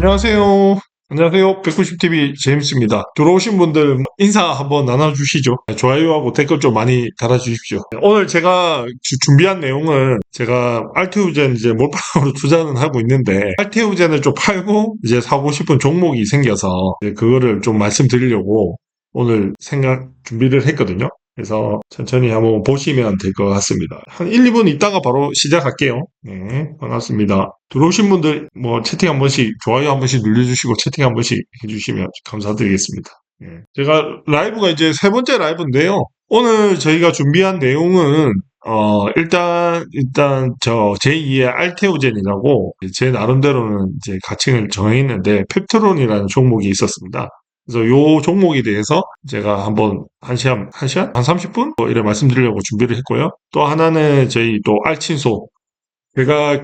안녕하세요. 안녕하세요. 190TV 제임스입니다. 들어오신 분들 인사 한번 나눠주시죠. 좋아요하고 댓글 좀 많이 달아주십시오. 오늘 제가 준비한 내용은 제가 알테오젠 이제 몰빵으로 투자는 하고 있는데 알테오젠을 좀 팔고 이제 사고 싶은 종목이 생겨서 이제 그거를 좀 말씀드리려고 오늘 준비를 했거든요. 그래서 천천히 한번 보시면 될 것 같습니다. 한 1, 2분 있다가 바로 시작할게요. 네, 반갑습니다. 들어오신 분들 채팅 한 번씩, 좋아요 한 번씩 눌러주시고 채팅 한 번씩 해주시면 감사드리겠습니다. 네. 제가 라이브가 이제 세 번째 라이브인데요. 오늘 저희가 준비한 내용은 일단 저 제2의 알테오젠이라고 제 나름대로는 이제 가칭을 정했는데 펩트론이라는 종목이 있었습니다. 그래서 요 종목에 대해서 제가 한번 한 시간? 한 30분? 이래 말씀드리려고 준비를 했고요. 또 하나는 저희 또 알친소. 제가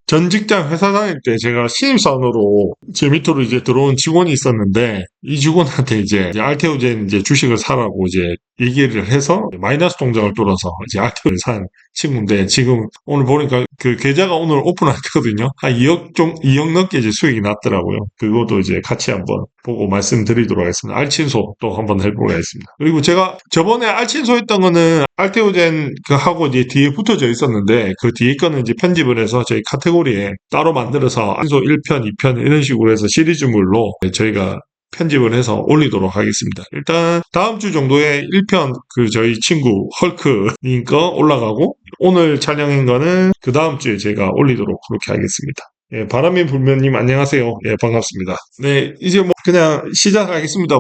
전 직장 회사 다닐 때 제가 신입사원으로 제 밑으로 이제 들어온 직원이 있었는데 이 직원한테 이제 알테오젠 이제 주식을 사라고 이제 얘기를 해서 마이너스 통장을 뚫어서 이제 알테오젠 산 친구인데 지금 오늘 보니까 그 계좌가 오늘 오픈했거든요. 한 2억 넘게 이제 수익이 났더라고요. 그것도 이제 같이 한번 보고 말씀드리도록 하겠습니다. 알친소 또 한번 해보도록 하겠습니다. 그리고 제가 저번에 알친소 했던 거는 알테오젠 하고 이제 뒤에 붙어져 있었는데 그 뒤에 거는 이제 편집을 해서 저희 카테고리에 따로 만들어서 알친소 1편, 2편 이런 식으로 해서 시리즈물로 저희가 편집을 해서 올리도록 하겠습니다. 일단 다음 주 정도에 1편 저희 친구 헐크님 거 올라가고 오늘 촬영한 거는 그 다음 주에 제가 올리도록 그렇게 하겠습니다. 예, 바람이 불면님 안녕하세요. 예, 반갑습니다. 네, 이제 그냥 시작하겠습니다.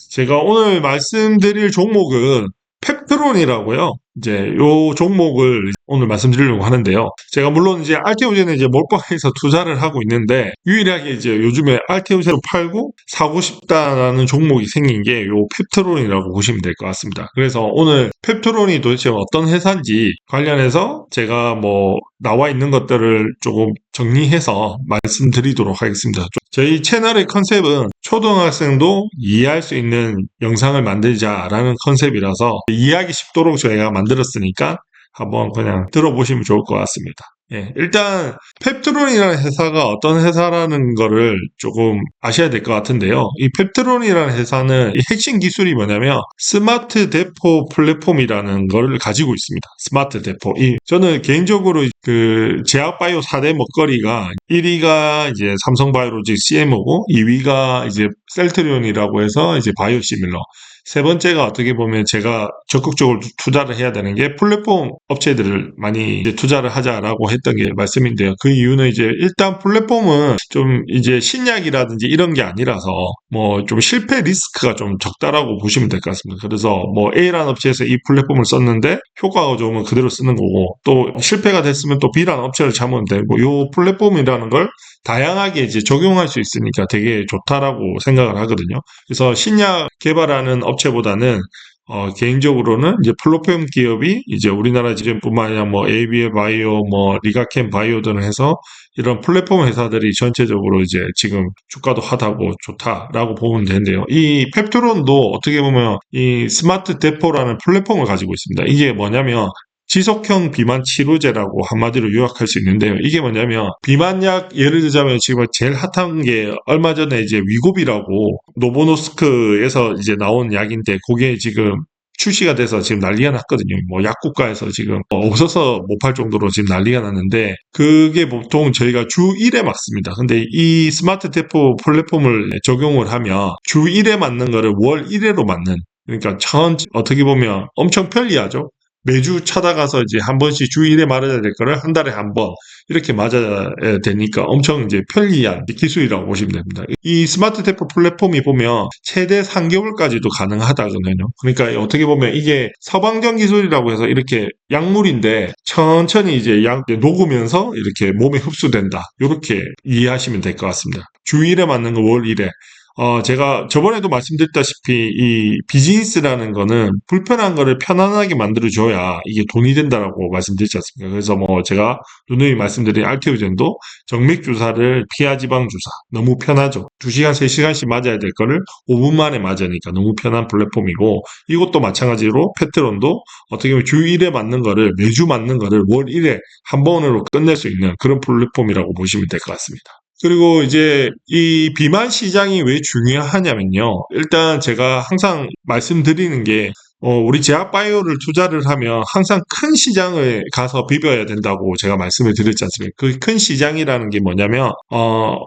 제가 오늘 말씀드릴 종목은 펩트론이라고요. 이제 요 종목을 오늘 말씀드리려고 하는데요. 제가 물론 이제 알테오젠에 이제 몰빵해서 투자를 하고 있는데 유일하게 이제 요즘에 알테오젠을 팔고 사고 싶다라는 종목이 생긴 게 요 펩트론이라고 보시면 될 것 같습니다. 그래서 오늘 펩트론이 도대체 어떤 회사인지 관련해서 제가 나와 있는 것들을 조금 정리해서 말씀드리도록 하겠습니다. 저희 채널의 컨셉은 초등학생도 이해할 수 있는 영상을 만들자라는 컨셉이라서 이해하기 쉽도록 저희가 만들었으니까 한번 그냥 들어보시면 좋을 것 같습니다. 예, 일단 펩트론이라는 회사가 어떤 회사라는 거를 조금 아셔야 될 것 같은데요. 이 펩트론이라는 회사는 이 핵심 기술이 뭐냐면 스마트 대포 플랫폼이라는 거를 가지고 있습니다. 스마트 대포. 저는 개인적으로 제약바이오 4대 먹거리가 1위가 이제 삼성바이오로직 CMO고 2위가 이제 셀트리온이라고 해서 이제 바이오시밀러. 세 번째가 어떻게 보면 제가 적극적으로 투자를 해야 되는 게 플랫폼 업체들을 많이 이제 투자를 하자라고 했던 게 말씀인데요. 그 이유는 이제 일단 플랫폼은 좀 이제 신약이라든지 이런 게 아니라서 좀 실패 리스크가 좀 적다라고 보시면 될 것 같습니다. 그래서 A라는 업체에서 이 플랫폼을 썼는데 효과가 좋으면 그대로 쓰는 거고 또 실패가 됐으면 또 B라는 업체를 잡으면 되고 이 플랫폼이라는 걸 다양하게 이제 적용할 수 있으니까 되게 좋다라고 생각을 하거든요. 그래서 신약 개발하는 업체보다는 개인적으로는 이제 플랫폼 기업이 이제 우리나라 지점뿐만 아니라 ABL 바이오, 리가켄 바이오 등을 해서 이런 플랫폼 회사들이 전체적으로 이제 지금 주가도 핫하고 좋다라고 보면 되는데요. 이 펩트론도 어떻게 보면 이 스마트 데포라는 플랫폼을 가지고 있습니다. 이게 뭐냐면 지속형 비만 치료제라고 한마디로 요약할 수 있는데요. 이게 뭐냐면 비만약 예를 들자면 지금 제일 핫한 게 얼마 전에 이제 위고비라고 노보노스크에서 이제 나온 약인데 그게 지금 출시가 돼서 지금 난리가 났거든요. 약국가에서 지금 없어서 못 팔 정도로 지금 난리가 났는데 그게 보통 저희가 주 1회 맞습니다. 근데 이 스마트 대포 플랫폼을 적용을 하면 주 1회 맞는 거를 월 1회로 맞는 그러니까 어떻게 보면 엄청 편리하죠. 매주 찾아가서 이제 한 번씩 주 1회 맞아야 될 거를 한 달에 한 번 이렇게 맞아야 되니까 엄청 이제 편리한 기술이라고 보시면 됩니다. 이 스마트 대포 플랫폼이 보면 최대 3개월까지도 가능하다거든요. 그러니까 어떻게 보면 이게 서방전 기술이라고 해서 이렇게 약물인데 천천히 이제 녹으면서 이렇게 몸에 흡수된다. 이렇게 이해하시면 될 것 같습니다. 주 1회 맞는 거 월 1회. 제가 저번에도 말씀드렸다시피 이 비즈니스라는 거는 불편한 거를 편안하게 만들어줘야 이게 돈이 된다라고 말씀드렸지 않습니까? 그래서 뭐 제가 누누이 말씀드린 알테오젠도 정맥 주사를 피하 지방 주사 너무 편하죠. 2시간, 3시간씩 맞아야 될 거를 5분 만에 맞으니까 너무 편한 플랫폼이고 이것도 마찬가지로 페트론도 어떻게 보면 주 1회 맞는 거를 매주 맞는 거를 월 1회 한 번으로 끝낼 수 있는 그런 플랫폼이라고 보시면 될 것 같습니다. 그리고 이제 이 비만 시장이 왜 중요하냐면요. 일단 제가 항상 말씀드리는 게 우리 제약바이오를 투자를 하면 항상 큰 시장을 가서 비벼야 된다고 제가 말씀을 드렸지 않습니까? 그 큰 시장이라는 게 뭐냐면,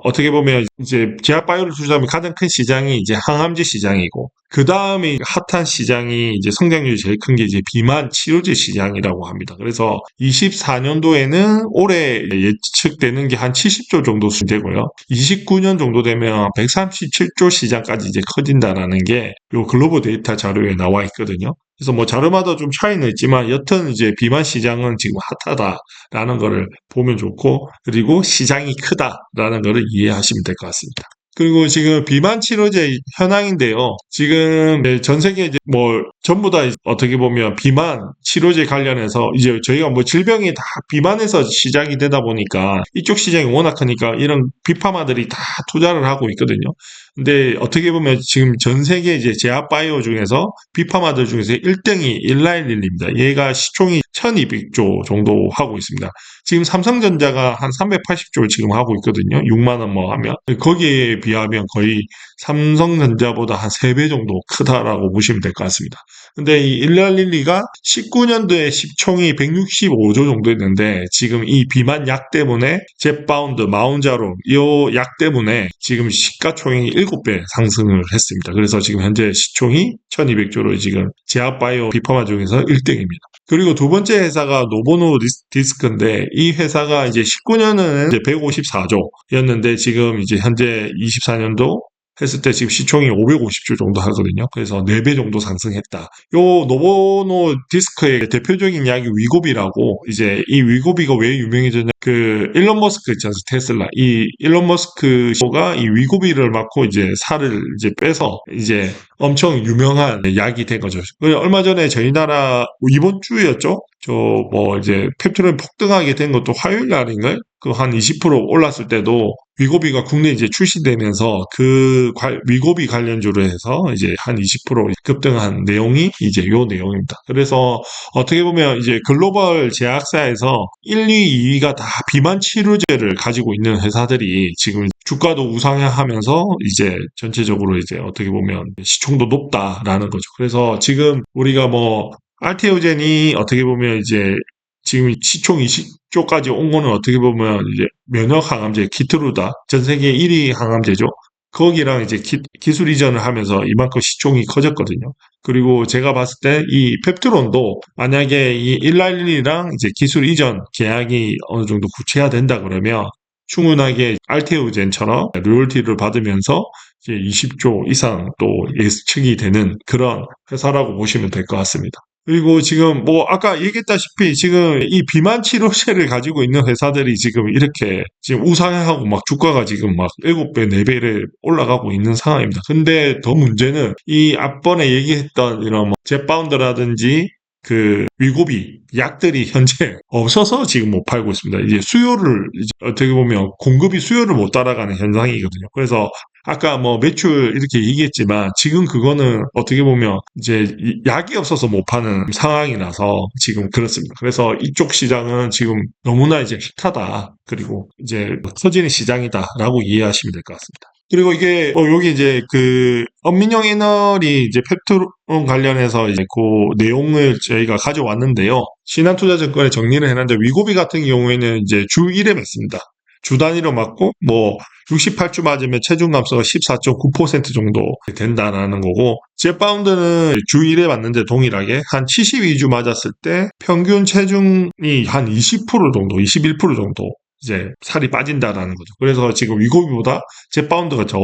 어떻게 보면 이제 제약바이오를 투자하면 가장 큰 시장이 이제 항암제 시장이고, 그 다음에 핫한 시장이 이제 성장률이 제일 큰 게 이제 비만 치료제 시장이라고 합니다. 그래서 24년도에는 올해 예측되는 게 한 70조 정도 수되고요. 29년 정도 되면 137조 시장까지 이제 커진다라는 게 요 글로벌 데이터 자료에 나와 있거든요. 그래서 뭐 자료마다 좀 차이는 있지만 여튼 이제 비만 시장은 지금 핫하다라는 거를 보면 좋고 그리고 시장이 크다라는 거를 이해하시면 될 것 같습니다. 그리고 지금 비만 치료제 현황인데요. 지금 전 세계 이제 뭐 전부 다 어떻게 보면 비만 치료제 관련해서 이제 저희가 뭐 질병이 다 비만에서 시작이 되다 보니까 이쪽 시장이 워낙 크니까 이런 빅파마들이 다 투자를 하고 있거든요. 근데 어떻게 보면 지금 전 세계 이제 제약바이오 중에서 빅파마들 중에서 1등이 일라일릴입니다. 얘가 시총이 1200조 정도 하고 있습니다. 지금 삼성전자가 한 380조를 지금 하고 있거든요. 6만 원 뭐 하면. 거기에 비하면 거의 삼성전자보다 한 3배 정도 크다라고 보시면 될 것 같습니다. 근데 이 일라릴리가 19년도에 시총이 165조 정도 했는데 지금 이 비만 약 때문에 젯바운드, 마운자로 이 약 때문에 지금 시가총액이 7배 상승을 했습니다. 그래서 지금 현재 시총이 1200조로 지금 제약바이오 빅파마 중에서 1등입니다. 그리고 두 번째 회사가 노보노 디스크인데 이 회사가 이제 19년은 이제 154조였는데 지금 이제 현재 24년도 했을 때 지금 시총이 550조 정도 하거든요. 그래서 4배 정도 상승했다. 요 노보노 디스크의 대표적인 약이 위고비라고 이제 이 위고비가 왜 유명해졌냐 그 일론 머스크 있지 않습니까? 테슬라 이 일론 머스크가 이 위고비를 맞고 이제 살을 이제 빼서 이제 엄청 유명한 약이 된 거죠. 얼마 전에 저희 나라 이번 주였죠? 저 뭐 이제 펩토론 폭등하게 된 것도 화요일 날인가요? 그 한 20% 올랐을 때도 위고비가 국내에 이제 출시되면서 그 위고비 관련주로 해서 이제 한 20% 급등한 내용이 이제 요 내용입니다. 그래서 어떻게 보면 이제 글로벌 제약사에서 1, 2, 2위가 다 비만 치료제를 가지고 있는 회사들이 지금 주가도 우상향하면서 이제 전체적으로 이제 어떻게 보면 시총도 높다라는 거죠. 그래서 지금 우리가 뭐 알테오젠이 어떻게 보면 이제 지금 시총 20조까지 온 거는 어떻게 보면 이제 면역 항암제 키트루다 전 세계 1위 항암제죠. 거기랑 이제 기술 이전을 하면서 이만큼 시총이 커졌거든요. 그리고 제가 봤을 때 이 펩트론도 만약에 이 일라일리랑 이제 기술 이전 계약이 어느 정도 구체화된다 그러면 충분하게 알테오젠처럼 로열티를 받으면서 이제 20조 이상 또 예측이 되는 그런 회사라고 보시면 될 것 같습니다. 그리고 지금 뭐 아까 얘기했다시피 지금 이 비만 치료제를 가지고 있는 회사들이 지금 이렇게 지금 우상향하고 막 주가가 지금 막 7배, 4배를 올라가고 있는 상황입니다. 근데 더 문제는 이 앞번에 얘기했던 이런 뭐 젯바운드라든지 그 위고비 약들이 현재 없어서 지금 못 팔고 있습니다. 이제 수요를 이제 어떻게 보면 공급이 수요를 못 따라가는 현상이거든요. 그래서 아까 뭐 매출 이렇게 얘기했지만 지금 그거는 어떻게 보면 이제 약이 없어서 못 파는 상황이라서 지금 그렇습니다. 그래서 이쪽 시장은 지금 너무나 이제 핫하다. 그리고 이제 터지는 시장이다라고 이해하시면 될 것 같습니다. 그리고 이게 여기 이제 그 엄민영 애널이 이제 펩트론 관련해서 이제 그 내용을 저희가 가져왔는데요. 신한투자증권에 정리를 해놨는데 위고비 같은 경우에는 이제 주 1회 맺습니다. 주 단위로 맞고 뭐 68주 맞으면 체중 감소가 14.9% 정도 된다라는 거고 젯바운드는 주 1회 맞는데 동일하게 한 72주 맞았을 때 평균 체중이 한 20% 정도 21% 정도 이제 살이 빠진다라는 거죠. 그래서 지금 위고비보다 젯바운드가 더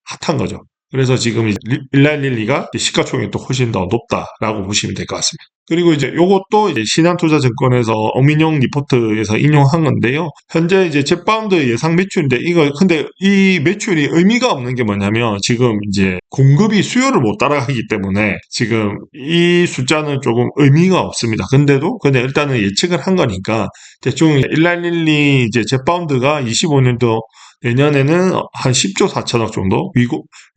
핫한 거죠. 그래서 지금 일라일릴리가 시가총액도 훨씬 더 높다라고 보시면 될 것 같습니다. 그리고 이제 요것도 이제 신한투자증권에서 엄인용 리포트에서 인용한 건데요. 현재 이제 젯바운드 예상 매출인데 이거 근데 이 매출이 의미가 없는 게 뭐냐면 지금 이제 공급이 수요를 못 따라가기 때문에 지금 이 숫자는 조금 의미가 없습니다. 근데도 그냥 일단은 예측을 한 거니까 대충 일라일릴리 이제 젯바운드가 25년도 내년에는 한 10조 4천억 정도,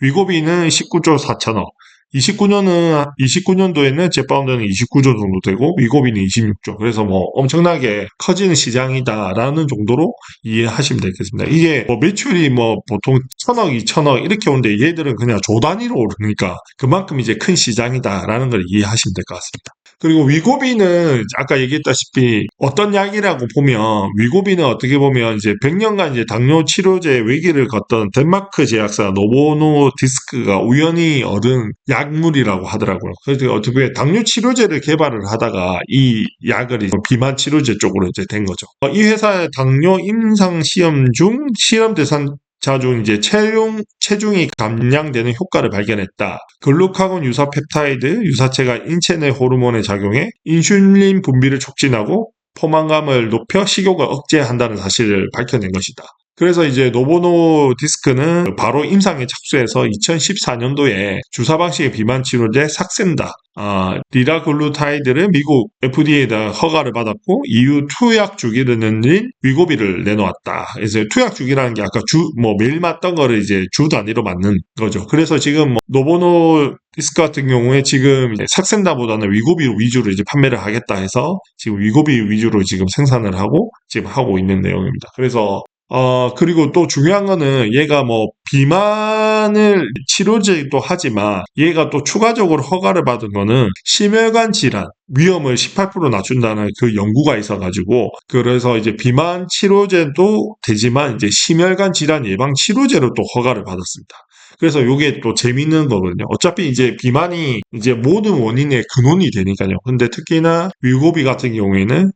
위고비는 19조 4천억, 29년도에는 젯바운드는 29조 정도 되고, 위고비는 26조. 그래서 뭐 엄청나게 커지는 시장이다라는 정도로 이해하시면 되겠습니다. 이게 뭐 매출이 뭐 보통 1,000억, 2,000억 이렇게 오는데 얘들은 그냥 조 단위로 오르니까 그만큼 이제 큰 시장이다라는 걸 이해하시면 될 것 같습니다. 그리고 위고비는 아까 얘기했다시피 어떤 약이라고 보면 위고비는 어떻게 보면 이제 100년간 이제 당뇨 치료제 외기를 걷던 덴마크 제약사 노보노디스크가 우연히 얻은 약물이라고 하더라고요. 그래서 어떻게 보면 당뇨 치료제를 개발을 하다가 이 약을 이제 비만 치료제 쪽으로 이제 된 거죠. 이 회사의 당뇨 임상 시험 중 실험 대상 자중 이제 체중이 감량되는 효과를 발견했다. 글루카곤 유사 펩타이드 유사체가 인체 내 호르몬에 작용해 인슐린 분비를 촉진하고 포만감을 높여 식욕을 억제한다는 사실을 밝혀낸 것이다. 그래서 이제 노보노 디스크는 바로 임상에 착수해서 2014년도에 주사 방식의 비만 치료제 삭센다, 리라글루타이드를 미국 FDA에다 허가를 받았고 이후 투약 주기를 늘린 위고비를 내놓았다. 그래서 투약 주기라는 게 아까 매일 맞던 거를 이제 주 단위로 맞는 거죠. 그래서 지금 노보노 디스크 같은 경우에 지금 삭센다보다는 위고비 위주로 이제 판매를 하겠다 해서 지금 위고비 위주로 지금 생산을 하고 지금 하고 있는 내용입니다. 그래서 그리고 또 중요한 거는 얘가 뭐 비만을 치료제도 하지만 얘가 또 추가적으로 허가를 받은 거는 심혈관 질환 위험을 18% 낮춘다는 그 연구가 있어가지고 그래서 이제 비만 치료제도 되지만 이제 심혈관 질환 예방 치료제로 또 허가를 받았습니다. 그래서 요게 또 재밌는 거거든요. 어차피 이제 비만이 이제 모든 원인의 근원이 되니까요. 근데 특히나 위고비 같은 경우에는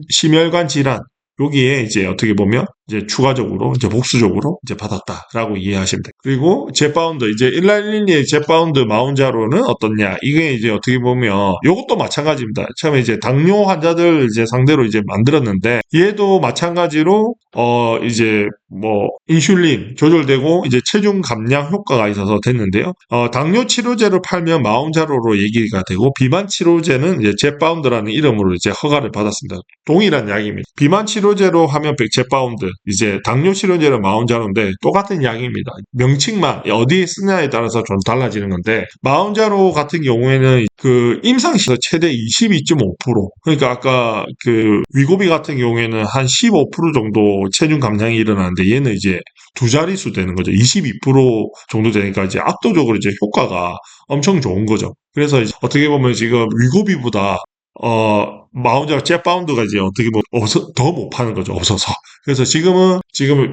심혈관 질환 여기에 이제 어떻게 보면 이제 추가적으로 이제 복수적으로 이제 받았다라고 이해하시면 돼요. 그리고 젯바운드 이제 일라일리니의 젯바운드 마운자로는 어떻냐? 이게 이제 어떻게 보면 이것도 마찬가지입니다. 처음에 이제 당뇨 환자들 이제 상대로 이제 만들었는데 얘도 마찬가지로 이제 뭐 인슐린 조절되고 이제 체중 감량 효과가 있어서 됐는데요. 당뇨 치료제를 팔면 마운자로로 얘기가 되고 비만 치료제는 이제 젯바운드라는 이름으로 이제 허가를 받았습니다. 동일한 약입니다. 비만 치료제로 하면 젯바운드, 이제 당뇨 치료제는 마운자로인데 똑같은 약입니다. 명칭만 어디에 쓰냐에 따라서 좀 달라지는 건데 마운자로 같은 경우에는 그 임상시에서 최대 22.5% 그러니까 아까 그 위고비 같은 경우에는 한 15% 정도 체중 감량이 일어나는데 얘는 이제 두 자릿수 되는 거죠. 22% 정도 되니까 이제 압도적으로 이제 효과가 엄청 좋은 거죠. 그래서 이제 어떻게 보면 지금 위고비보다 마운자로 젯바운드가 이제 어떻게 보면 더 못 파는 거죠. 없어서. 그래서 지금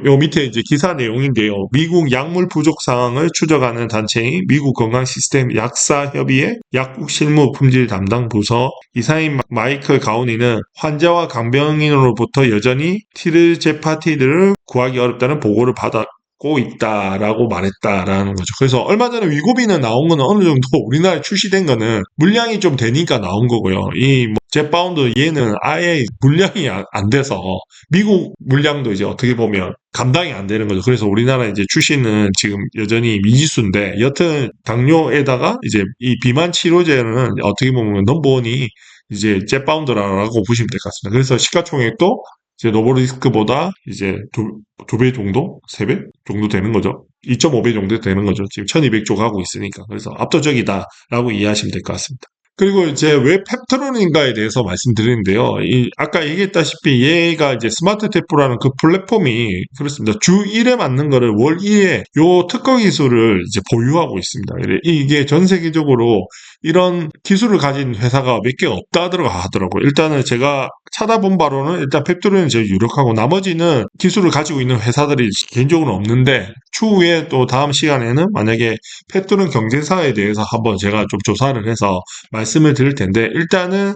요 밑에 이제 기사 내용인데요. 미국 약물 부족 상황을 추적하는 단체인 미국 건강시스템 약사협의회 약국 실무 품질 담당 부서 이사인 마이클 가우니는 환자와 간병인으로부터 여전히 티르제파티드를 구하기 어렵다는 보고를 받고 있다라고 말했다라는 거죠. 그래서 얼마 전에 위고비는 나온 거는 어느 정도 우리나라에 출시된 거는 물량이 좀 되니까 나온 거고요. 이 젯바운드 얘는 아예 물량이 안 돼서 미국 물량도 이제 어떻게 보면 감당이 안 되는 거죠. 그래서 우리나라 이제 출시는 지금 여전히 미지수인데 여튼 당뇨에다가 이제 이 비만 치료제는 어떻게 보면 넘버원이 이제 젯바운드라고 보시면 될 것 같습니다. 그래서 시가총액도 이제 노보디스크보다 이제 두 배 정도? 세 배 정도 되는 거죠. 2.5배 정도 되는 거죠. 지금 1200조 가고 있으니까. 그래서 압도적이다라고 이해하시면 될 것 같습니다. 그리고 이제 왜 펩트론인가에 대해서 말씀드리는데요. 아까 얘기했다시피 얘가 이제 스마트 테프라는 그 플랫폼이 그렇습니다. 주 1회 맞는 거를 월 2회 요 특허 기술을 이제 보유하고 있습니다. 이게 전 세계적으로 이런 기술을 가진 회사가 몇 개가 없다 하더라고요. 일단은 제가 찾아본 바로는 일단 펩트론이 제일 유력하고 나머지는 기술을 가지고 있는 회사들이 개인적으로 없는데 추후에 또 다음 시간에는 만약에 펩트론 경쟁사에 대해서 한번 제가 좀 조사를 해서 말씀을 드릴 텐데 일단은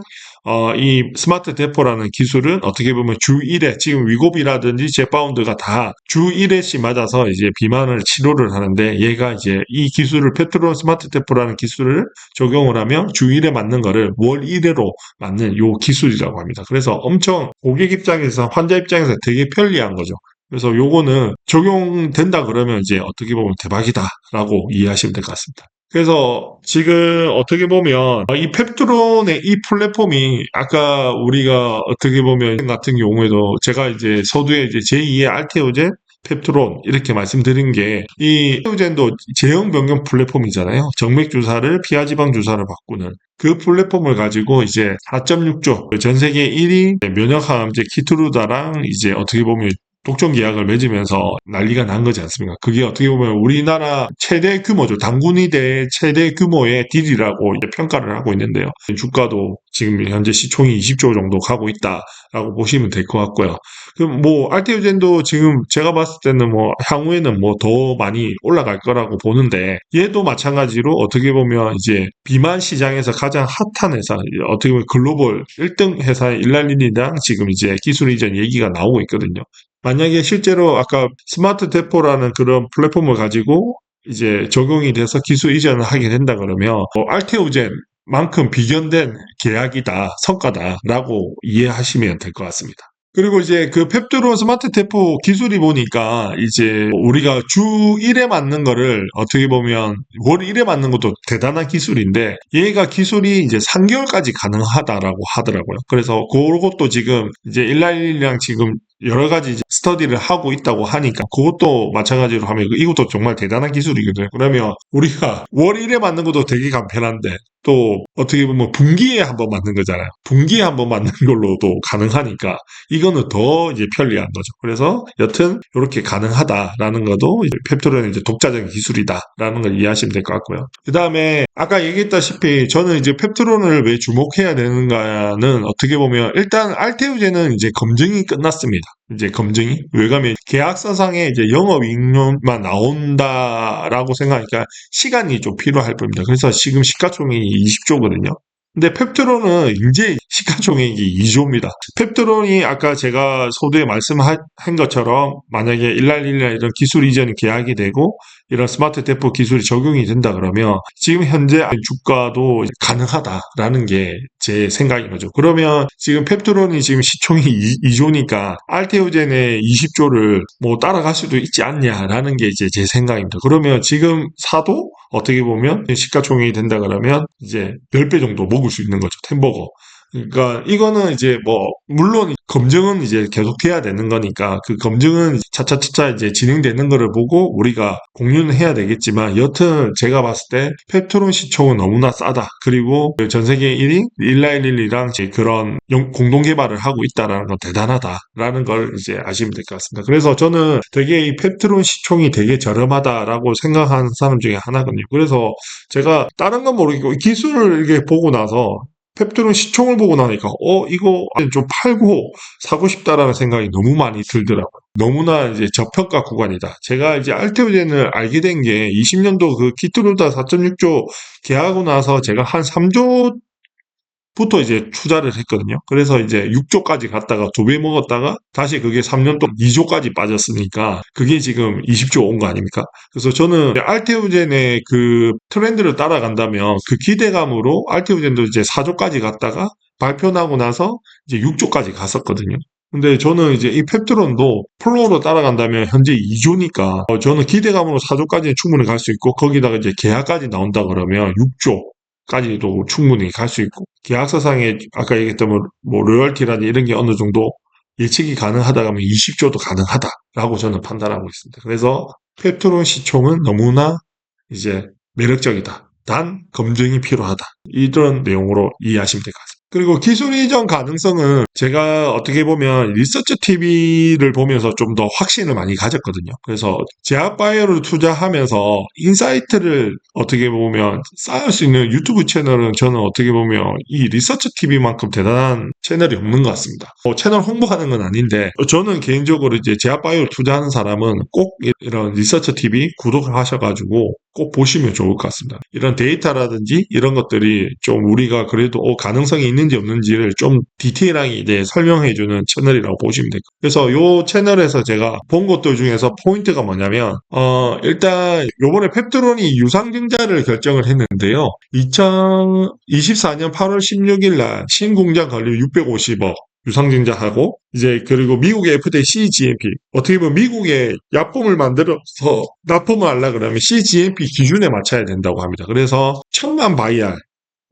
이 스마트 대포라는 기술은 어떻게 보면 주 1회, 지금 위고비라든지 제파운드가 다 주 1회씩 맞아서 이제 비만을 치료를 하는데, 얘가 이제 이 기술을, 페트론 스마트 대포라는 기술을 적용을 하면 주 1회 맞는 거를 월 1회로 맞는 요 기술이라고 합니다. 그래서 엄청 고객 입장에서, 환자 입장에서 되게 편리한 거죠. 그래서 요거는 적용된다 그러면 이제 어떻게 보면 대박이다라고 이해하시면 될 것 같습니다. 그래서 지금 어떻게 보면 이 펩트론의 이 플랫폼이, 아까 우리가 어떻게 보면 같은 경우에도 제가 이제 서두에 이제 제2의 알테오젠 펩트론 이렇게 말씀드린 게, 이 알테오젠도 제형 변경 플랫폼이잖아요. 정맥 주사를 피하지방 주사를 바꾸는 그 플랫폼을 가지고 이제 4.6조 전 세계 1위 면역항암제 키트루다랑 이제 어떻게 보면 독점 계약을 맺으면서 난리가 난 거지 않습니까? 그게 어떻게 보면 우리나라 최대 규모죠. 단군이대 최대 규모의 딜이라고 이제 평가를 하고 있는데요. 주가도 지금 현재 시총이 20조 정도 가고 있다라고 보시면 될 것 같고요. 그럼 뭐 알테오젠도 지금 제가 봤을 때는 뭐 향후에는 뭐 더 많이 올라갈 거라고 보는데, 얘도 마찬가지로 어떻게 보면 이제 비만 시장에서 가장 핫한 회사, 어떻게 보면 글로벌 1등 회사의 일랄린이랑 지금 이제 기술 이전 얘기가 나오고 있거든요. 만약에 실제로 아까 스마트 대포라는 그런 플랫폼을 가지고 이제 적용이 돼서 기술 이전을 하게 된다 그러면 알테오젠만큼 비견된 계약이다, 성과다라고 이해하시면 될 것 같습니다. 그리고 이제 그 펩트론 스마트 대포 기술이 보니까 이제 우리가 주 1회 맞는 거를 어떻게 보면 월 1회 맞는 것도 대단한 기술인데, 얘가 기술이 이제 3개월까지 가능하다라고 하더라고요. 그래서 그것도 지금 이제 일라일이랑 지금 여러 가지 이제 스터디를 하고 있다고 하니까, 그것도 마찬가지로 하면 이것도 정말 대단한 기술이거든요. 그러면 우리가 월 1회 맞는 것도 되게 간편한데, 또 어떻게 보면 분기에 한번 맞는 거잖아요. 분기에 한번 맞는 걸로도 가능하니까 이거는 더 이제 편리한 거죠. 그래서 여튼 이렇게 가능하다라는 것도 펩트론의 이제 독자적인 기술이다라는 걸 이해하시면 될 것 같고요. 그 다음에 아까 얘기했다시피 저는 이제 펩트론을 왜 주목해야 되는가는, 어떻게 보면 일단 알테오젠은 이제 검증이 끝났습니다. 이제 검증이, 왜냐면 계약서상에 이제 영업이익률만 나온다라고 생각하니까 시간이 좀 필요할 겁니다. 그래서 지금 시가총액이 20조거든요. 근데 펩트론은 이제 시가총액이 2조입니다. 펩트론이 아까 제가 소두에 말씀한 것처럼 만약에 일랄일라 이런 기술 이전이 계약이 되고 이런 스마트 대포 기술이 적용이 된다 그러면 지금 현재 주가도 가능하다라는 게 제 생각인 거죠. 그러면 지금 펩트론이 지금 시총이 2조니까 알테오젠의 20조를 뭐 따라갈 수도 있지 않냐라는 게 이제 제 생각입니다. 그러면 지금 사도 어떻게 보면 시가총액이 된다 그러면 이제 10배 정도 먹을 수 있는 거죠. 템버거. 그러니까 이거는 이제 뭐 물론 검증은 이제 계속해야 되는 거니까 그 검증은 차차차차 이제 진행되는 거를 보고 우리가 공유는 해야 되겠지만, 여튼 제가 봤을 때 펩트론 시총은 너무나 싸다. 그리고 전 세계 1위 일라일릴리랑 그런 공동 개발을 하고 있다라는 건 대단하다라는 걸 이제 아시면 될 것 같습니다. 그래서 저는 되게 이 펩트론 시총이 되게 저렴하다라고 생각하는 사람 중에 하나거든요. 그래서 제가 다른 건 모르겠고 기술을 이렇게 보고 나서 펩트론 시총을 보고 나니까 이거 좀 팔고 사고 싶다라는 생각이 너무 많이 들더라고요. 너무나 이제 저평가 구간이다. 제가 이제 알테오젠을 알게 된 게 20년도 그 키트루다 4.6조 계약하고 나서 제가 한 3조 부터 이제 투자를 했거든요. 그래서 이제 6조까지 갔다가 2배 먹었다가 다시 그게 3년 동안 2조까지 빠졌으니까 그게 지금 20조 온 거 아닙니까? 그래서 저는 알테오젠의 그 트렌드를 따라간다면 그 기대감으로 알테오젠도 이제 4조까지 갔다가 발표 나고 나서 이제 6조까지 갔었거든요. 근데 저는 이제 이 펩트론도 플로우로 따라간다면 현재 2조니까 저는 기대감으로 4조까지는 충분히 갈 수 있고, 거기다가 이제 계약까지 나온다 그러면 6조 까지도 충분히 갈 수 있고, 계약서상에 아까 얘기했던 뭐 로열티라든지 이런 게 어느 정도 예측이 가능하다 하면 20조도 가능하다라고 저는 판단하고 있습니다. 그래서 펩트론 시총은 너무나 이제 매력적이다. 단 검증이 필요하다. 이런 내용으로 이해하시면 될 것 같습니다. 그리고 기술 이전 가능성은 제가 어떻게 보면 리서치 TV를 보면서 좀 더 확신을 많이 가졌거든요. 그래서 제약바이오를 투자하면서 인사이트를 어떻게 보면 쌓을 수 있는 유튜브 채널은 저는 어떻게 보면 이 리서치 TV만큼 대단한 채널이 없는 것 같습니다. 채널 홍보하는 건 아닌데 저는 개인적으로 이제 제약바이오를 투자하는 사람은 꼭 이런 리서치 TV 구독을 하셔가지고 꼭 보시면 좋을 것 같습니다. 이런 데이터라든지 이런 것들이 좀 우리가 그래도 가능성이 있는 있는지 없는지를 좀 디테일하게 이제 설명해주는 채널이라고 보시면 돼요. 그래서 요 채널에서 제가 본 것들 중에서 포인트가 뭐냐면, 일단 요번에 펩트론이 유상증자를 결정을 했는데요. 2024년 8월 16일 날 신공장 관리 650억 유상증자하고, 이제 그리고 미국의 FDA CGMP, 어떻게 보면 미국의 약품을 만들어서 납품을 하려고 그러면 CGMP 기준에 맞춰야 된다고 합니다. 그래서 1000만 바이알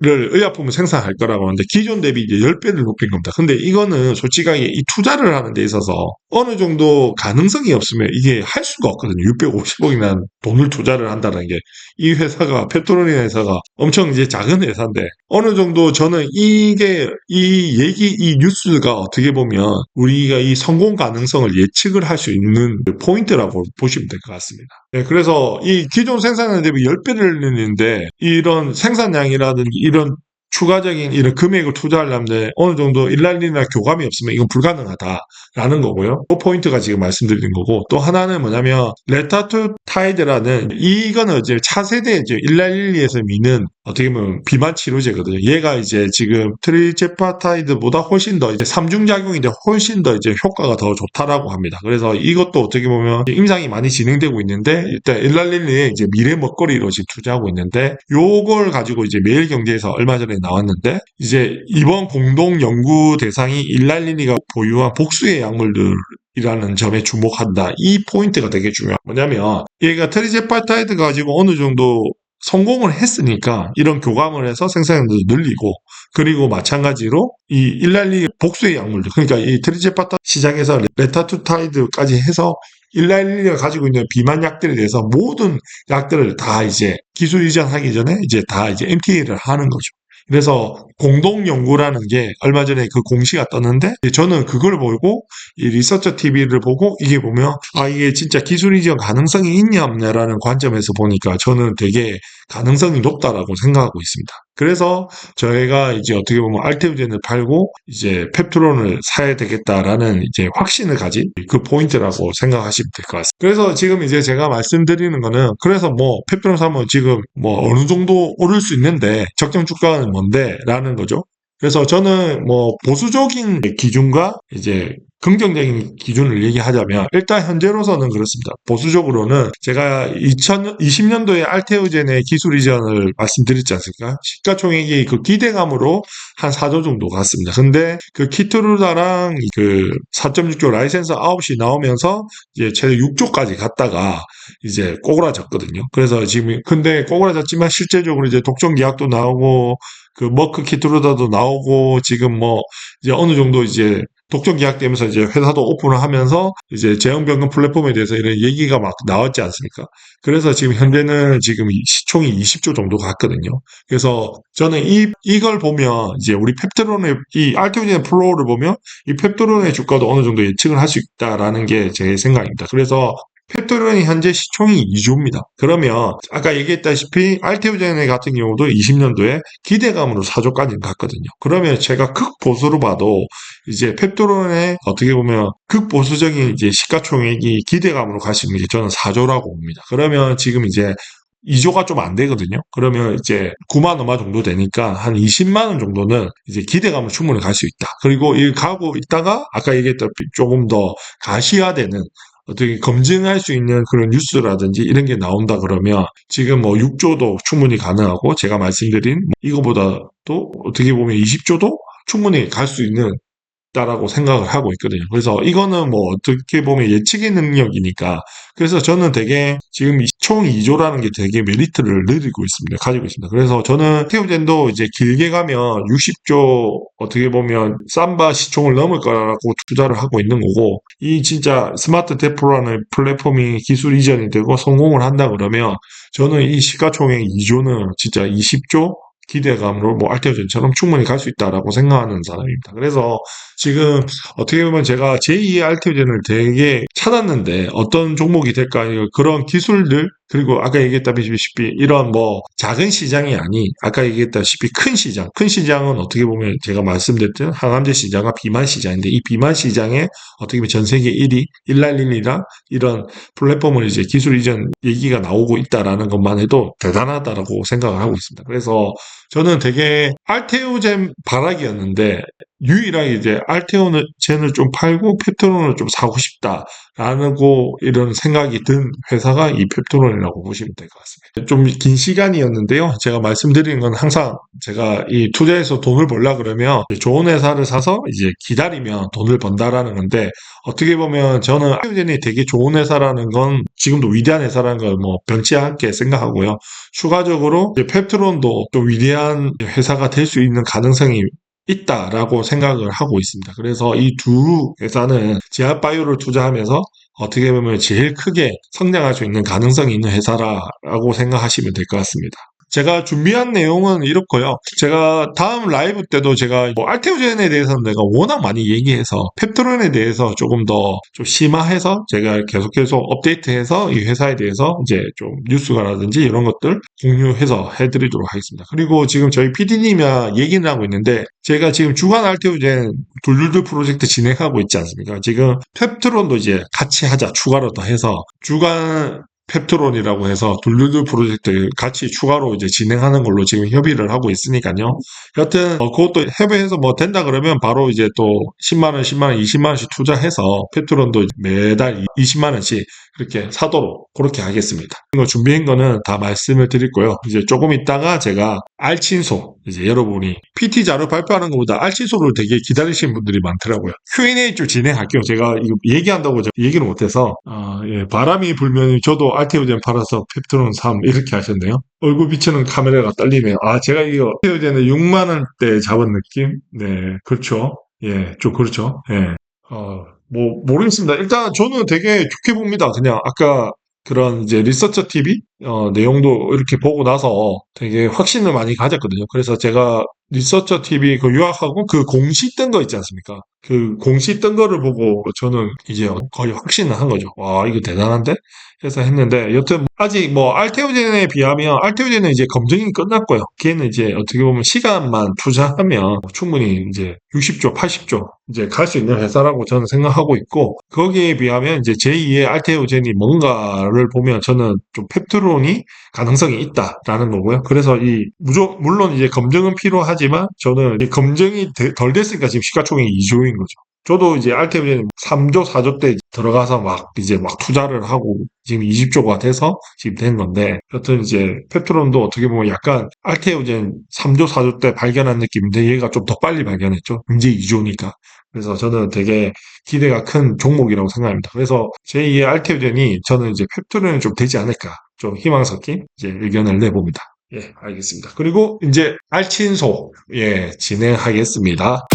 를 의약품을 생산할 거라고 하는데 기존 대비 이제 10배를 높인 겁니다. 근데 이거는 솔직하게 이 투자를 하는 데 있어서 어느 정도 가능성이 없으면 이게 할 수가 없거든요. 650억이나 돈을 투자를 한다는 게 이 회사가 페트로리아 회사가 엄청 이제 작은 회사인데 어느 정도 저는 이게 이 뉴스가 어떻게 보면 우리가 이 성공 가능성을 예측을 할 수 있는 포인트라고 보시면 될 것 같습니다. 네, 그래서 이 기존 생산량 대비 10배를 늘리는데 이런 생산량이라든지 이런 추가적인 이런 금액을 투자하려면 어느 정도 일랄리나 교감이 없으면 이건 불가능하다라는 거고요. 그 포인트가 지금 말씀드린 거고 또 하나는 뭐냐면 레타투타이드라는 이거는 이제 차세대 이제 일랄리에서 미는 어떻게 보면 비만 치료제거든요. 얘가 이제 지금 트리제파타이드보다 훨씬 더 이제 삼중작용인데 훨씬 더 이제 효과가 더 좋다라고 합니다. 그래서 이것도 어떻게 보면 임상이 많이 진행되고 있는데 일단 일랄릴리에 이제 미래 먹거리로 지금 투자하고 있는데 요걸 가지고 이제 매일경제에서 얼마 전에 나왔는데 이제 이번 공동 연구 대상이 일랄릴리가 보유한 복수의 약물들 이라는 점에 주목한다. 이 포인트가 되게 중요해요. 뭐냐면 얘가 트리제파타이드 가지고 어느 정도 성공을 했으니까 이런 교감을 해서 생산량도 늘리고 그리고 마찬가지로 이 일랄리 복수의 약물들 그러니까 이 트리제파타 시장에서 레타투타이드까지 해서 일랄리가 가지고 있는 비만 약들에 대해서 모든 약들을 다 이제 기술 이전하기 전에 이제 다 이제 MTA를 하는 거죠. 그래서 공동 연구라는 게 얼마 전에 그 공시가 떴는데 저는 그걸 보고 이 리서처 TV를 보고 이게 보면 이게 진짜 기술 이전 가능성이 있냐 없냐라는 관점에서 보니까 저는 되게 가능성이 높다라고 생각하고 있습니다. 그래서 저희가 이제 어떻게 보면 알테오젠을 팔고 이제 펩트론을 사야 되겠다라는 이제 확신을 가진 그 포인트라고 생각하시면 될 것 같습니다. 그래서 지금 이제 제가 말씀드리는 거는 그래서 뭐 펩트론 사면 지금 뭐 어느 정도 오를 수 있는데 적정 주가는 뭔데? 라는 거죠. 그래서 저는 뭐 보수적인 기준과 이제 긍정적인 기준을 얘기하자면 일단 현재로서는 그렇습니다. 보수적으로는 제가 2020년도에 알테오젠의 기술 이전을 말씀드렸지 않습니까? 시가총액이 그 기대감으로 한 4조 정도 갔습니다. 근데 그 키트루다랑 그 4.6조 라이센스 9이 나오면서 이제 최대 6조까지 갔다가 이제 꼬그라졌거든요. 그래서 지금 근데 꼬그라졌지만 실제적으로 이제 독점 계약도 나오고 그 머크 키트루다도 나오고 지금 뭐 이제 어느 정도 이제 독점 계약되면서 이제 회사도 오픈을 하면서 이제 제형변경 플랫폼에 대해서 이런 얘기가 막 나왔지 않습니까? 그래서 지금 현재는 지금 시총이 20조 정도 갔거든요. 그래서 저는 이걸 보면 이제 우리 펩트론의 이 알테오젠 플로우를 보면 이 펩트론의 주가도 어느 정도 예측을 할 수 있다라는 게 제 생각입니다. 그래서 펩트론이 현재 시총이 2조입니다. 그러면 아까 얘기했다시피 알테오젠 같은 경우도 20년도에 기대감으로 4조까지 갔거든요. 그러면 제가 극보수로 봐도 이제 펩트론의 어떻게 보면 극보수적인 이제 시가총액이 기대감으로 갈 수 있는 게 저는 4조라고 봅니다. 그러면 지금 이제 2조가 좀 안 되거든요. 그러면 이제 9만 얼마 정도 되니까 한 20만 원 정도는 이제 기대감을 충분히 갈 수 있다. 그리고 이 가고 있다가 아까 얘기했던 조금 더 가시화되는 어떻게 검증할 수 있는 그런 뉴스라든지 이런 게 나온다 그러면 지금 뭐 6조도 충분히 가능하고 제가 말씀드린 이거보다도 어떻게 보면 20조도 충분히 갈 수 있는 다라고 생각을 하고 있거든요. 그래서 이거는 뭐 어떻게 보면 예측의 능력이니까 그래서 저는 되게 지금 총 2조라는 게 되게 메리트를 가지고 있습니다. 그래서 저는 테오젠도 이제 길게 가면 60조 어떻게 보면 삼바 시총을 넘을 거라고 투자를 하고 있는 거고 이 진짜 스마트 데프로라는 플랫폼이 기술 이전이 되고 성공을 한다 그러면 저는 이 시가총액 2조는 진짜 20조 기대감으로 뭐 알테오젠처럼 충분히 갈 수 있다라고 생각하는 사람입니다. 그래서 지금 어떻게 보면 제가 제2의 알테오젠을 되게 찾았는데 어떤 종목이 될까 그런 기술들 그리고 아까 얘기했다시피 이런 뭐 작은 시장이 아닌 아까 얘기했다시피 큰 시장은 어떻게 보면 제가 말씀드렸던 항암제 시장과 비만 시장인데 이 비만 시장에 어떻게 보면 전 세계 1위, 1날1이랑 이런 플랫폼을 이제 기술 이전 얘기가 나오고 있다라는 것만 해도 대단하다라고 생각을 하고 있습니다. 그래서 저는 되게 알테오젠 바락이었는데 유일하게 이제 알테오젠을 좀 팔고 펩토론을 좀 사고 싶다라는 이런 생각이 든 회사가 이 펩토론이라고 보시면 될 것 같습니다. 좀 긴 시간이었는데요. 제가 말씀드리는 건 항상 제가 이 투자해서 돈을 벌려 그러면 좋은 회사를 사서 이제 기다리면 돈을 번다라는 건데 어떻게 보면 저는 알테오젠이 되게 좋은 회사라는 건 지금도 위대한 회사라는 걸 뭐 변치 않게 생각하고요. 추가적으로 이제 펩트론도 좀 위대한 회사가 될 수 있는 가능성이 있다라고 생각을 하고 있습니다. 그래서 이 두 회사는 제약바이오를 투자하면서 어떻게 보면 제일 크게 성장할 수 있는 가능성이 있는 회사라고 생각하시면 될 것 같습니다. 제가 준비한 내용은 이렇고요. 제가 다음 라이브 때도 제가 뭐 알테오젠에 대해서는 내가 워낙 많이 얘기해서 펩토론에 대해서 조금 더 좀 심화해서 제가 계속해서 업데이트해서 이 회사에 대해서 이제 좀 뉴스가라든지 이런 것들 공유해서 해드리도록 하겠습니다. 그리고 지금 저희 PD님이랑 얘기를 하고 있는데 제가 지금 주간 알테오젠 둘둘둘 프로젝트 진행하고 있지 않습니까? 지금 펩트론도 이제 같이 하자 추가로 더 해서 주간 펩트론이라고 해서 둘둘둘 프로젝트 같이 추가로 이제 진행하는 걸로 지금 협의를 하고 있으니까요. 여튼 그것도 협의해서 뭐 된다 그러면 바로 이제 또 10만 원, 10만 원, 20만 원씩 투자해서 펩트론도 매달 20만 원씩 그렇게 사도록 그렇게 하겠습니다. 이거 준비한 거는 다 말씀을 드릴 거요. 이제 조금 있다가 제가 알친소 이제 여러분이 PT 자료 발표하는 것보다 알친소를 되게 기다리시는 분들이 많더라고요. Q&A 좀 진행할게요. 제가 이거 얘기한다고 얘기를 못해서 예, 바람이 불면 저도 알테오젠 팔아서 펩트론 3 이렇게 하셨네요. 얼굴 비치는 카메라가 떨리네요. 제가 이거 알테오젠을 6만 원대 잡은 느낌? 네, 그렇죠. 예, 좀 그렇죠. 예. 뭐 모르겠습니다. 일단 저는 되게 좋게 봅니다. 그냥 아까 그런 이제 리서처 TV 내용도 이렇게 보고 나서 되게 확신을 많이 가졌거든요. 그래서 제가 리서처 TV 그 유학하고 그 공시 뜬 거 있지 않습니까? 그 공시 뜬 거를 보고 저는 이제 거의 확신을 한 거죠. 와, 이거 대단한데? 그래서 했는데 여튼 아직 뭐 알테오젠에 비하면 알테오젠은 이제 검증이 끝났고요. 걔는 이제 어떻게 보면 시간만 투자하면 충분히 이제 60조, 80조 이제 갈 수 있는 회사라고 저는 생각하고 있고 거기에 비하면 이제 제2의 알테오젠이 뭔가를 보면 저는 좀 펩트론이 가능성이 있다라는 거고요. 그래서 물론 이제 검증은 필요하지만 저는 이 검증이 덜 됐으니까 지금 시가총액이 2조인 거죠. 저도 이제 알테오젠 3조, 4조 때 들어가서 막 투자를 하고 지금 20조가 돼서 지금 된 건데 여튼 이제 펩트론도 어떻게 보면 약간 알테오젠 3조, 4조 때 발견한 느낌인데 얘가 좀 더 빨리 발견했죠. 이제 2조니까. 그래서 저는 되게 기대가 큰 종목이라고 생각합니다. 그래서 제2의 알테오젠이 저는 이제 펩트론이 좀 되지 않을까 좀 희망 섞인 이제 의견을 내봅니다. 예, 알겠습니다. 그리고 이제 알친소 예, 진행하겠습니다.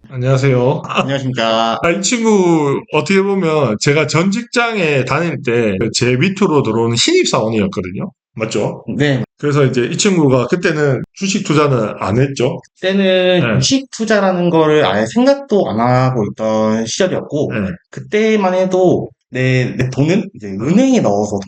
안녕하세요. 안녕하십니까. 이 친구 어떻게 보면 제가 전 직장에 다닐 때 제 밑으로 들어오는 신입사원이었거든요. 맞죠? 네. 그래서 이제 이 친구가 그때는 주식 투자는 안 했죠. 그때는 네. 주식 투자라는 거를 아예 생각도 안 하고 있던 시절이었고, 네. 그때만 해도 내 돈은 이제 은행에 넣어서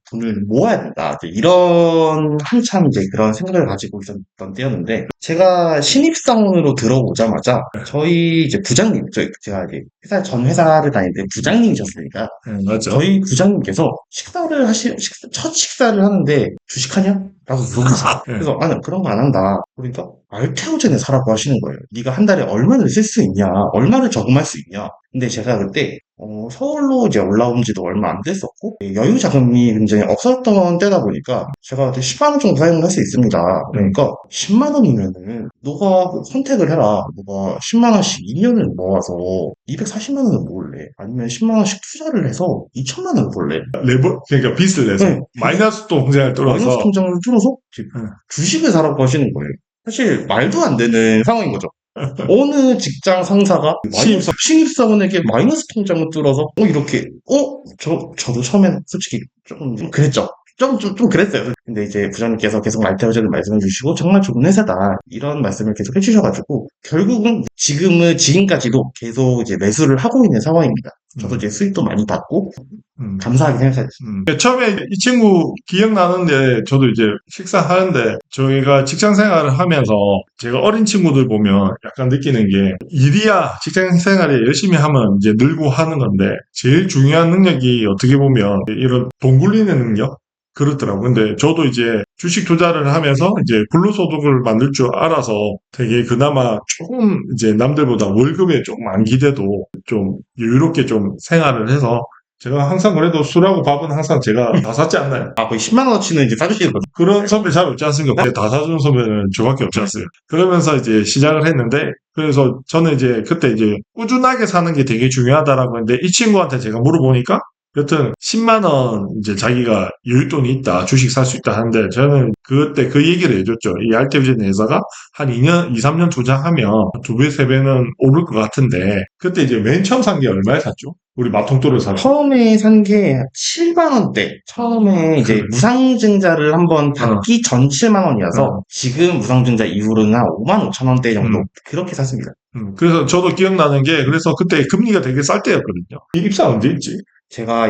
돈을 모아야 된다. 이제 이런 한참 이제 그런 생각을 가지고 있었던 때였는데, 제가 신입사원으로 들어오자마자 저희 이제 부장님, 제가 이제 전 회사를 다닐 때 부장님이셨으니까, 맞죠. 저희 부장님께서 첫 식사를 하는데 주식하냐? 라고 물어보셨어요. 네. 그래서 아니 그런 거 안 한다. 그러니까 알테오젠에 사라고 하시는 거예요. 네가 한 달에 얼마를 쓸 수 있냐? 얼마를 저금할 수 있냐? 근데 제가 그때 서울로 이제 올라온 지도 얼마 안 됐었고 여유 자금이 굉장히 없었던 때다 보니까 제가 그때 10만 원 정도 사용을 할 수 있습니다. 그러니까 10만 원이면은 너가 선택을 해라. 너가 10만 원씩 2년을 모아서 240만 원을 모을래? 아니면 10만 원씩 투자를 해서 2천만 원을 벌래? 그러니까 빚을 내서 네. 마이너스 통장을 마이너스 뚫어서 통장을 뚫어서 주식을 사라고 하시는 거예요. 사실 말도 안 되는 상황인 거죠. 어느 직장 상사가 신입사원에게 마이너스 통장을 뚫어서 이렇게 저도 처음엔 솔직히 좀 그랬죠. 좀 그랬어요. 근데 이제 부장님께서 계속 알테오젠을 말씀해 주시고 정말 좋은 회사다 이런 말씀을 계속 해주셔가지고 결국은 지금까지도 계속 이제 매수를 하고 있는 상황입니다. 저도 이제 수익도 많이 받고 음. 감사하게 생각하죠. 처음에 이 친구 기억나는데 저도 이제 식사하는데 저희가 직장 생활을 하면서 제가 어린 친구들 보면 약간 느끼는 게 일이야 직장 생활에 열심히 하면 이제 늘고 하는 건데 제일 중요한 능력이 어떻게 보면 이런 돈 굴리는 능력? 그렇더라고요. 근데 저도 이제 주식 투자를 하면서 이제 근로소득을 만들 줄 알아서 되게 그나마 조금 이제 남들보다 월급에 조금 안 기대도 좀 여유롭게 좀 생활을 해서 제가 항상 그래도 술하고 밥은 항상 제가 다 샀지 않나요? 아, 거의 10만 원어치는 이제 사주시는 거죠. 그런 선배 잘 없지 않습니까? 근데 다 사주는 선배는 저밖에 없지 않습니까? 그러면서 이제 시작을 했는데, 그래서 저는 이제 그때 이제 꾸준하게 사는 게 되게 중요하다라고 했는데, 이 친구한테 제가 물어보니까, 여튼 10만 원 이제 자기가 여윳돈이 있다, 주식 살 수 있다 하는데, 저는 그때 그 얘기를 해줬죠. 이 알테오젠 회사가 한 2년, 2, 3년 투자하면 2배, 3배는 오를 것 같은데, 그때 이제 맨 처음 산 게 얼마에 샀죠? 우리 마통도를 샀죠. 처음에 산 게 7만 원대. 처음에 이제 무상증자를 한번 받기 전 7만 원이어서 지금 무상증자 이후로는 한 5만 5천 원대 정도 그렇게 샀습니다. 그래서 저도 기억나는 게 그래서 그때 금리가 되게 쌀 때였거든요. 이 입사 언제 했지? 제가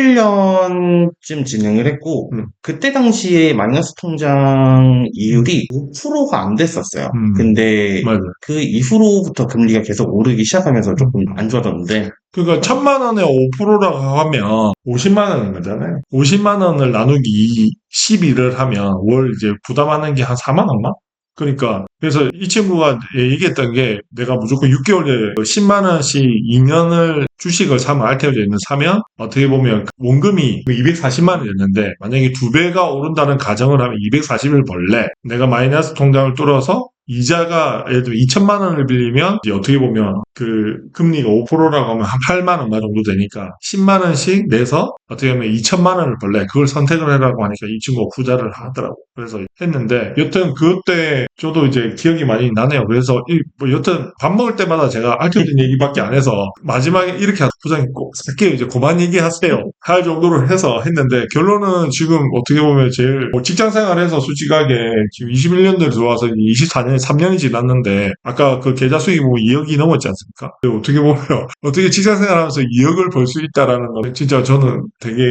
2011년쯤 진행을 했고 그때 당시에 마이너스 통장 이율이 5%가 안 됐었어요. 근데 맞아요. 그 이후로부터 금리가 계속 오르기 시작하면서 조금 안 좋아졌는데 그러니까 1,000만 원에 5%라고 하면 50만 원인 거잖아요. 50만 원을 나누기 12를 하면 월 이제 부담하는 게 한 4만 원만? 그러니까 그래서 이 친구가 얘기했던 게 내가 무조건 6개월에 10만 원씩 2년을 주식을 사면 알테오젠을 사면 어떻게 보면 원금이 240만 원이었는데 만약에 2배가 오른다는 가정을 하면 240을 벌래. 내가 마이너스 통장을 뚫어서 이자가 예를 들어 2천만 원을 빌리면 이제 어떻게 보면 그 금리가 5%라고 하면 한 8만 원마 정도 되니까 10만 원씩 내서 어떻게 보면 2천만 원을 벌래. 그걸 선택을 해라고 하니까 이 친구가 후자를 하더라고. 그래서 했는데 여튼 그때 저도 이제 기억이 많이 나네요. 그래서 뭐 여튼 밥 먹을 때마다 제가 알려진 얘기밖에 안 해서 마지막에 이렇게 부장님 꼭 살게요. 이제 그만 얘기하세요. 할 정도로 해서 했는데 결론은 지금 어떻게 보면 제일 뭐 직장 생활에서 솔직하게 지금 21년도에 들어와서 24년 3년이 지났는데 아까 그 계좌 수익이 뭐 2억이 넘었지 않습니까? 어떻게 보면 어떻게 직장 생활하면서 2억을 벌 수 있다라는 건 진짜 저는 되게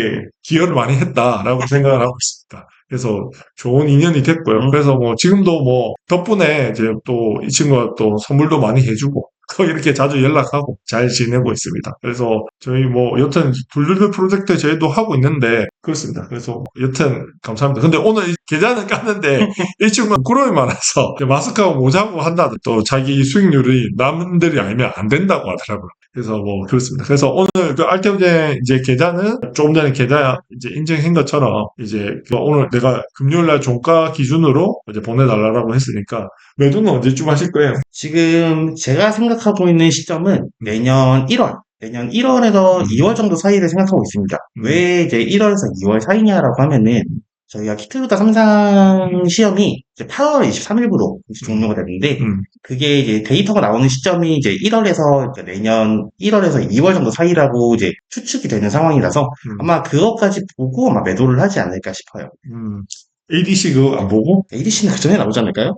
기여를 많이 했다라고 생각을 하고 있습니다. 그래서 좋은 인연이 됐고요. 그래서 뭐 지금도 뭐 덕분에 이제 또 이 친구가 또 선물도 많이 해주고 또 이렇게 자주 연락하고 잘 지내고 있습니다. 그래서 저희 뭐 여튼 둘둘둘 프로젝트 저희도 하고 있는데 그렇습니다. 그래서 여튼 감사합니다. 근데 오늘 계좌는 깠는데 이 친구는 부끄러움이 많아서 마스크하고 모자고 한다 또 자기 수익률이 남들이 알면 안 된다고 하더라고요. 그래서 뭐 그렇습니다. 그래서 오늘 그 알테오젠 이제 계좌는 조금 전에 계좌 이제 인증한 것처럼 이제 오늘 내가 금요일날 종가 기준으로 이제 보내달라고 했으니까 매도는 언제쯤 하실 거예요? 지금 제가 생각하고 있는 시점은 내년 1월. 내년 1월에서 2월 정도 사이를 생각하고 있습니다. 왜 이제 1월에서 2월 사이냐라고 하면은 저희가 키트루다 3상 시험이 이제 8월 23일부로 종료가 되는데 그게 이제 데이터가 나오는 시점이 이제 1월에서 그러니까 내년 1월에서 2월 정도 사이라고 이제 추측이 되는 상황이라서 아마 그것까지 보고 아마 매도를 하지 않을까 싶어요. ADC 그거 안 보고? ADC는 그 전에 나오지 않을까요?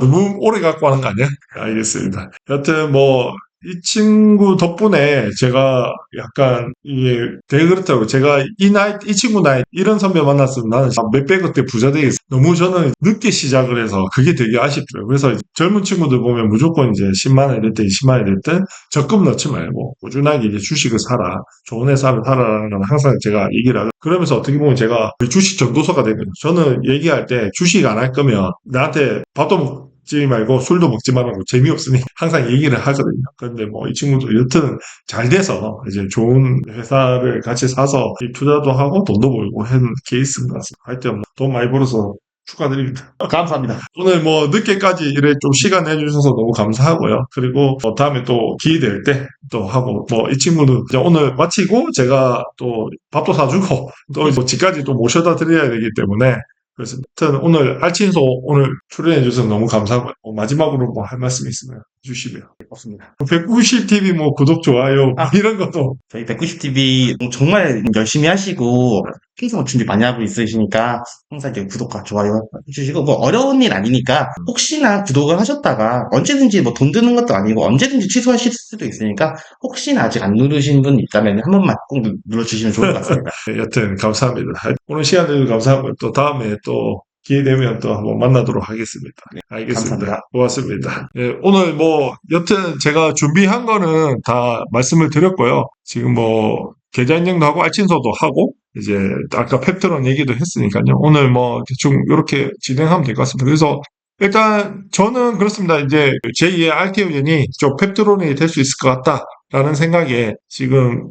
너무 오래 갖고 하는 거 아니야? 알겠습니다. 여튼 뭐 이 친구 덕분에 제가 약간 이게 되게 그렇더라고요. 제가 이 친구 나이 이런 선배 만났으면 나는 몇백억 대 부자 되겠어. 너무 저는 늦게 시작을 해서 그게 되게 아쉽더라고요. 그래서 젊은 친구들 보면 무조건 이제 10만 원이 됐든 20만 원이 됐든 적금 넣지 말고 꾸준하게 이제 주식을 사라. 좋은 회사를 사라라는 건 항상 제가 얘기를 하고 그러면서 어떻게 보면 제가 주식 전도서가 되거든요. 저는 얘기할 때 주식 안 할 거면 나한테 밥도 먹지 말고 술도 먹지 말라고 재미없으니 항상 얘기를 하거든요. 그런데 뭐 이 친구도 여튼 잘 돼서 이제 좋은 회사를 같이 사서 투자도 하고 돈도 벌고 한 케이스인 것 같습니다. 하여튼 돈 많이 벌어서 축하드립니다. 감사합니다. 오늘 뭐 늦게까지 이래 좀 시간 내주셔서 너무 감사하고요. 그리고 다음에 또 기회 될 때 또 하고 뭐 이 친구는 이제 오늘 마치고 제가 또 밥도 사주고 또 뭐 집까지 또 모셔다 드려야 되기 때문에 그래서 하여튼 오늘 알친소 오늘 출연해 주셔서 너무 감사하고요. 마지막으로 뭐 할 말씀이 있으면 주시면. 없습니다. 190TV 뭐 구독, 좋아요, 아. 이런 것도. 저희 190TV 정말 열심히 하시고 항상 준비 많이 하고 있으시니까 항상 이렇게 구독과 좋아요 해주시고 뭐 어려운 일 아니니까 혹시나 구독을 하셨다가 언제든지 뭐 돈 드는 것도 아니고 언제든지 취소하실 수도 있으니까 혹시나 아직 안 누르신 분 있다면 한 번만 꼭 눌러주시면 좋을 것 같습니다. 네, 여튼 감사합니다. 오늘 시간 내주셔서 감사하고 또 다음에 또 기회 되면 또 한번 만나도록 하겠습니다. 알겠습니다. 감사합니다. 고맙습니다. 예, 오늘 뭐 여튼 제가 준비한 거는 다 말씀을 드렸고요. 지금 뭐 계좌 인증도 하고 알친소도 하고 이제 아까 펩트론 얘기도 했으니까요. 오늘 뭐 대충 이렇게 진행하면 될 것 같습니다. 그래서 일단 저는 그렇습니다. 이제 제2의 알테오젠이 좀 펩트론이 될 수 있을 것 같다라는 생각에 지금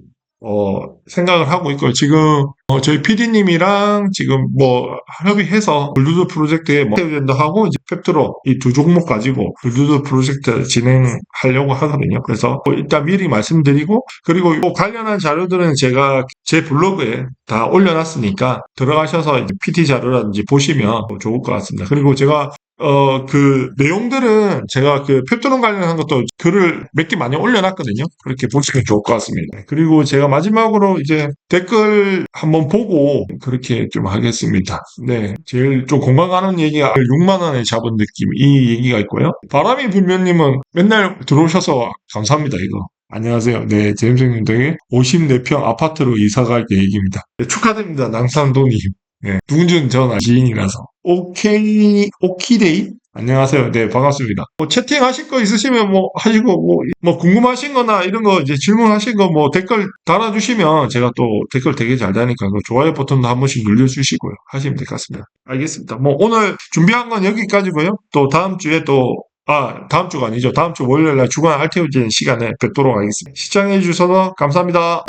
생각을 하고 있고요. 지금 저희 PD님이랑 지금 뭐 협의해서 블루드 프로젝트에 뭐 알테오젠도 하고 이제 펩트론 이 두 종목 가지고 블루드 프로젝트 진행하려고 하거든요. 그래서 일단 미리 말씀드리고 그리고 뭐 관련한 자료들은 제가 제 블로그에 다 올려놨으니까 들어가셔서 이제 PT 자료라든지 보시면 좋을 것 같습니다. 그리고 제가 그 내용들은 제가 그 펩트론 관련한 것도 글을 몇 개 많이 올려놨거든요. 그렇게 보시면 좋을 것 같습니다. 그리고 제가 마지막으로 이제 댓글 한번 보고 그렇게 좀 하겠습니다. 네. 제일 좀 공감 가는 얘기가 6만 원에 잡은 느낌 이 얘기가 있고요. 바람이 불면님은 맨날 들어오셔서 감사합니다. 이거. 안녕하세요. 네, 제임스님 덕에 54평 아파트로 이사갈 계획입니다. 네, 축하드립니다. 낭산도님. 네, 누군지는 전 지인이라서. 오키데이? 안녕하세요. 네, 반갑습니다. 뭐 채팅하실 거 있으시면 뭐 하시고, 뭐 궁금하신 거나 이런 거 이제 질문하신 거 뭐 댓글 달아주시면 제가 또 댓글 되게 잘 다니까 그 좋아요 버튼도 한 번씩 눌러주시고요. 하시면 될 것 같습니다. 알겠습니다. 뭐 오늘 준비한 건 여기까지고요. 또 다음 주에 다음 주가 아니죠. 다음 주 월요일 날 주간 알테오젠 시간에 뵙도록 하겠습니다. 시청해 주셔서 감사합니다.